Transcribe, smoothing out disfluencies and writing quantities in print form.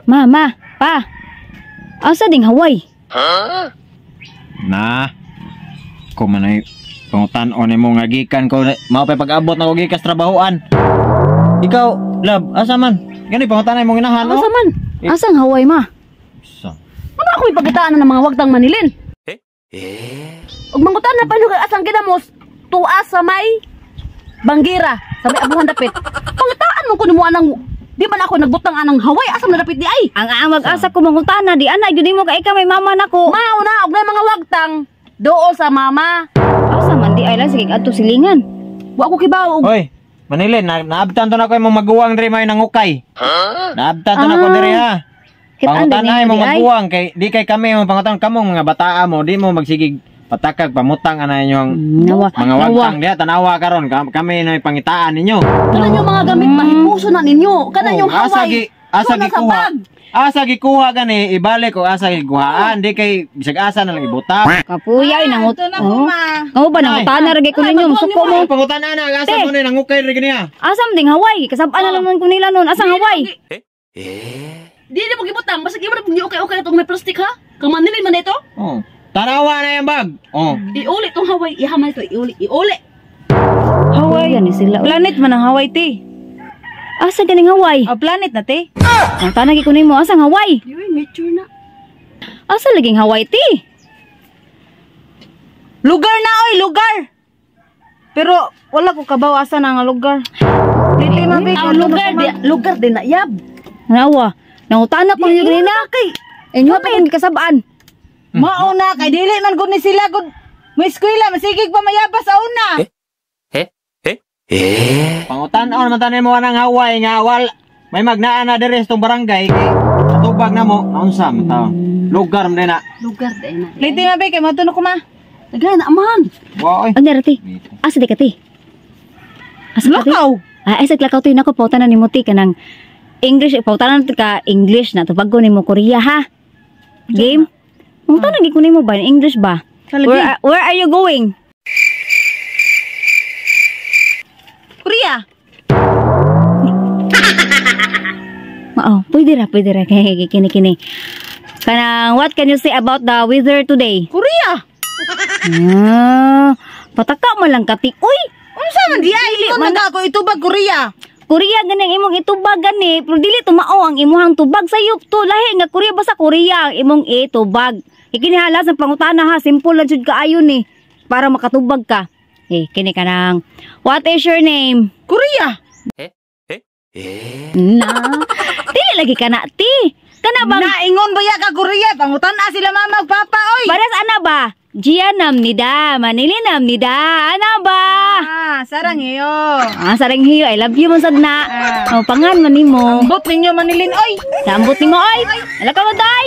Mama, pa. Asa ding Hawaii? Na. Ko manay pangutan-on mo nga gikan ko mao pa pag-abot na ko gikas trabahoan. Ikaw, love, asa man? Gani pangutan mo ginahan no? Asa man? Asang Hawaii, ma? Sa. Ano ako ipagitaan ng mga wagtang Manilin? Ug mangutan na paano kay asang kinamos? Tuas sa may Banggira, sa may Abuhan Dapit. Pangitaan mo ko nimo anang di man ako nagbutang anang Hawaii asam na dapit di ay. Ang mag-asa ko mangutana di ana gyud mo kay ikaw may mama nako. Mao na og mga wagtang doo sa mama. Asa man di ay lang sige adto silingan. Wa ko kibaw. Hoy, Manilin, naabtan to na ko imong maguwang diri may nangukay. Naabtan to na ko diri ha. Pangutan ay mong maguwang kay di kay kami mong pangutan kamong mga bataa mo di mo magsigig patakag pamutang ana inyong mga wagtang diha tanawa karon kami na pangitaan ninyo. Kana yung mga gamit mahipuso na ninyo. Kana yung Hawaii. Asa gikuha. Asa gikuha gani ibalik ko asa gikuhaan di kay bisag asa na lang ibutang. Kapuyay nangut. Kamo ba nangutana ra ko ninyo suko mo pangutan ana asa mo ni nangukay ra gani ha. Asa man ding Hawaii kasab-an na lang ko nila noon asang Hawaii. Di mo gibutang basta gimo na pug okay itong may plastic ha. Kang Manilin man ito? Oh. Tanawa na yung bag. Oh. Iuli tong Hawaii. Ihaman ito. Iuli. Hawaii. Yan sila. Planet man ang Hawaii, te. Asa ganing Hawaii? Planet na, te. Ang tanagi ko mo. Asang Hawaii? Yun, nature na. Asa laging Hawaii, te? Lugar na, oy. Lugar. Pero, wala ko kabaw asa na nga lugar. Lili, mabig. Lugar din na. Yab. Nawa. Nangutana pa yung ganina. Inyo pa yung kasabaan. Mauna kay dili man gud ni sila gud may eskwela masigig pa mayabas sa una. Pangutan-on man tanin mo nang Hawaii nga wal may magnaan na diri sa barangay kay atubag na mo unsa man ta. Lugar man na. Lugar din na. Liti na ba kay matuno ko ma. Tagay na man. Wa oy. Ang derati. Asa di kati? Asa lakaw? Asa lakaw tin ako pautan ni Muti kanang English pautan ka English na tubag ko nimo Korea ha. Game. Kung tanong ikunin mo ba in English ba? Where are you going? Korea. Pwede ra kay kini. Kanang what can you say about the weather today? Korea. Pataka mo lang kati. Uy, unsa man di ay man ako itubag Korea. Korea ganang imong itubag gani, pero dili tumao ang imuhang tubag sayop to lahi nga Korea basta Korea ang imong itubag. Ikinihalas ng pangutana ha, simple lang jud kaayo ni para makatubag ka. Kini kanang what is your name? Korea. Na. Dili lagi kana ti. Kana bang naingon ba ya ka Korea? Pangutana sila mama ug papa oy. Balas ana ba? Jianamnida, Manilinamnida. Ana ba? Sarang hiyo. Sarang hiyo. I love you mo sad na. Pangan man nimo. Ambot ninyo Manilin oy. Ambot nimo oy. Ala ka mo day.